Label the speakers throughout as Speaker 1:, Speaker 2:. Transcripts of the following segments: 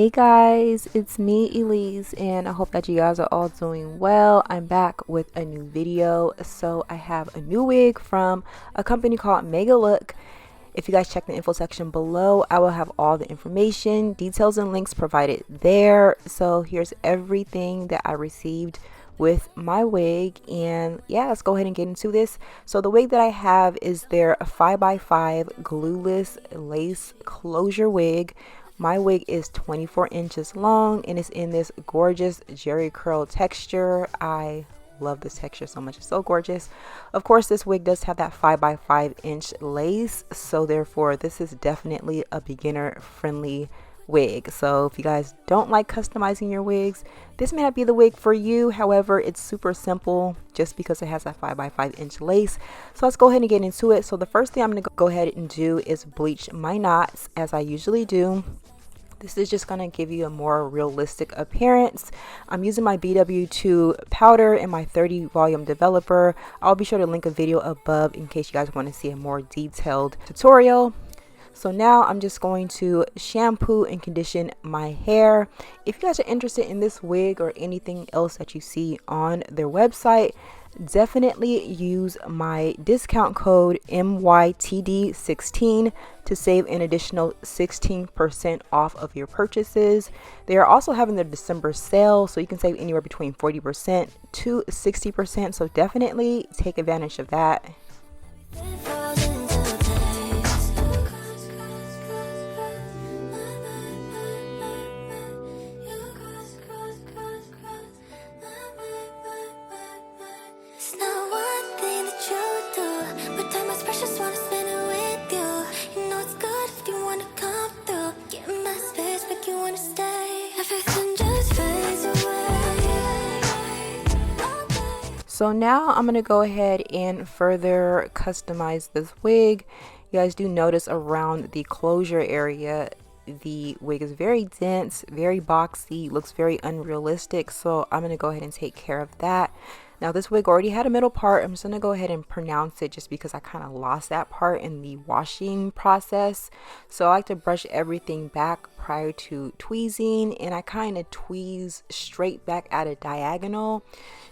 Speaker 1: Hey guys, it's me Elise, and I hope that you guys are all doing well. I'm back with a new video. So I have a new wig from a company called MegaLook. If you guys check the info section below, I will have all the information, details, and links provided there. So here's everything that I received with my wig, and yeah, let's go ahead and get into this. So the wig that I have is their 5x5 glueless lace closure wig. My wig is 24 inches long and it's in this gorgeous jerry curl texture. I love this texture so much. It's so gorgeous. Of course, this wig does have that 5x5-inch lace, so therefore this is definitely a beginner friendly wig. So if you guys don't like customizing your wigs, this may not be the wig for you. However, it's super simple just because it has that 5x5-inch lace. So let's go ahead and get into it. So the first thing I'm going to go ahead and do is bleach my knots, as I usually do. This is just going to give you a more realistic appearance. I'm using my BW2 powder and my 30 volume developer. I'll be sure to link a video above in case you guys want to see a more detailed tutorial. So now I'm just going to shampoo and condition my hair. If you guys are interested in this wig or anything else that you see on their website, definitely use my discount code MYTD16 to save an additional 16% off of your purchases. They are also having their December sale, so you can save anywhere between 40% to 60%. So definitely take advantage of that. So now I'm going to go ahead and further customize this wig. You guys do notice around the closure area, the wig is very dense, very boxy, looks very unrealistic. So I'm going to go ahead and take care of that. Now this wig already had a middle part. I'm just going to go ahead and pronounce it just because I kind of lost that part in the washing process. So I like to brush everything back prior to tweezing, and I kind of tweeze straight back at a diagonal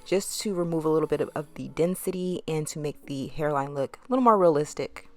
Speaker 1: just to remove a little bit of the density and to make the hairline look a little more realistic.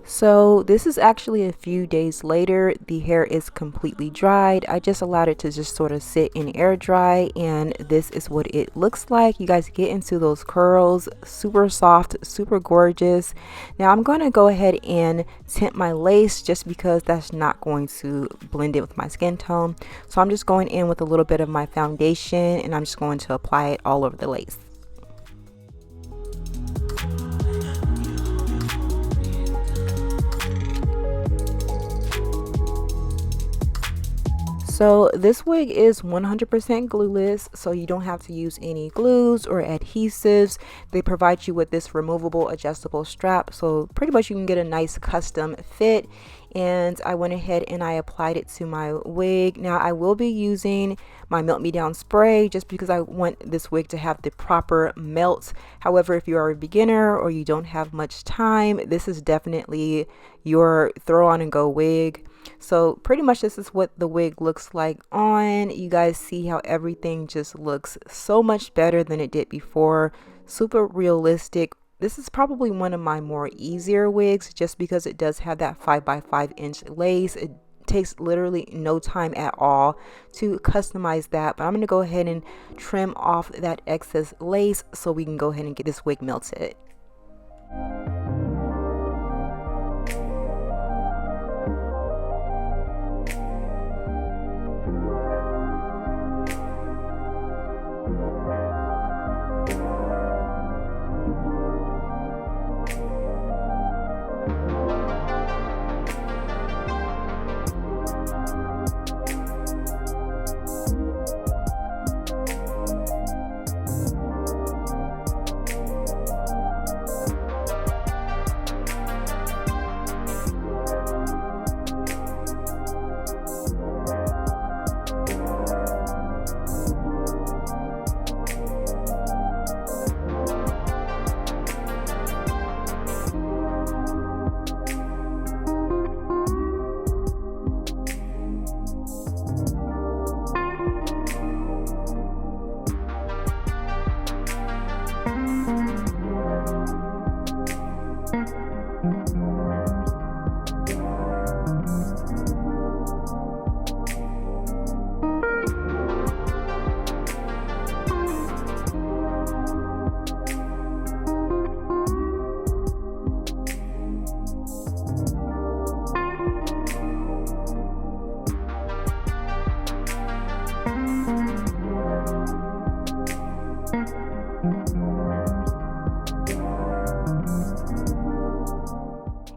Speaker 1: So this is actually a few days later. The hair is completely dried. I just allowed it to just sort of sit in air dry, and this is what it looks like. You guys get into those curls, super soft, super gorgeous. Now I'm going to go ahead and tint my lace just because that's not going to blend in with my skin tone. So I'm just going in with a little bit of my foundation and I'm just going to apply it all over the lace. So this wig is 100% glueless, so you don't have to use any glues or adhesives. They provide you with this removable adjustable strap, so pretty much you can get a nice custom fit. and I went ahead and I applied it to my wig. Now I will be using my Melt Me Down spray just because I want this wig to have the proper melt. However, if you are a beginner or you don't have much time, this is definitely your throw on and go wig. So pretty much this is what the wig looks like on. You guys see how everything just looks so much better than it did before. Super realistic. This is probably one of my more easier wigs just because it does have that 5x5 inch lace. It takes literally no time at all to customize that, but I'm going to go ahead and trim off that excess lace so we can go ahead and get this wig melted.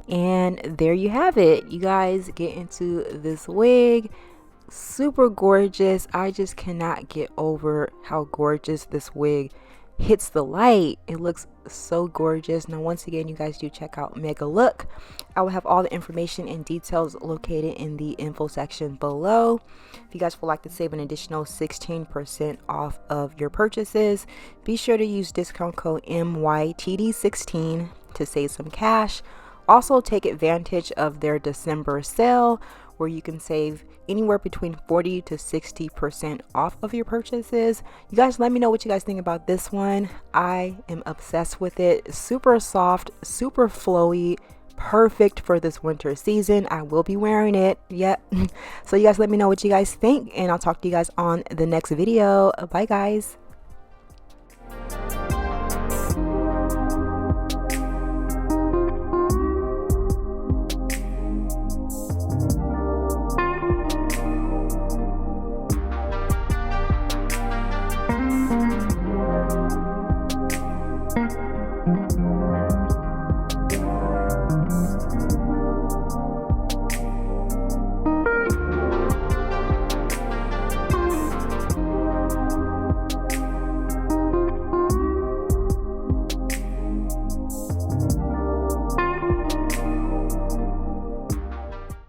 Speaker 1: And there you have it. You guys get into this wig. Super gorgeous. I just cannot get over how gorgeous this wig hits the light. It looks so gorgeous. Now once again, you guys do check out MegaLook. I will have all the information and details located in the info section below. If you guys would like to save an additional 16% off of your purchases, be sure to use discount code MYTD16 to save some cash. Also take advantage of their December sale where you can save anywhere between 40 to 60% off of your purchases. You guys let me know what you guys think about this one. I am obsessed with it. Super soft, super flowy, perfect for this winter season. I will be wearing it. Yep. So you guys let me know what you guys think, and I'll talk to you guys on the next video. Bye guys.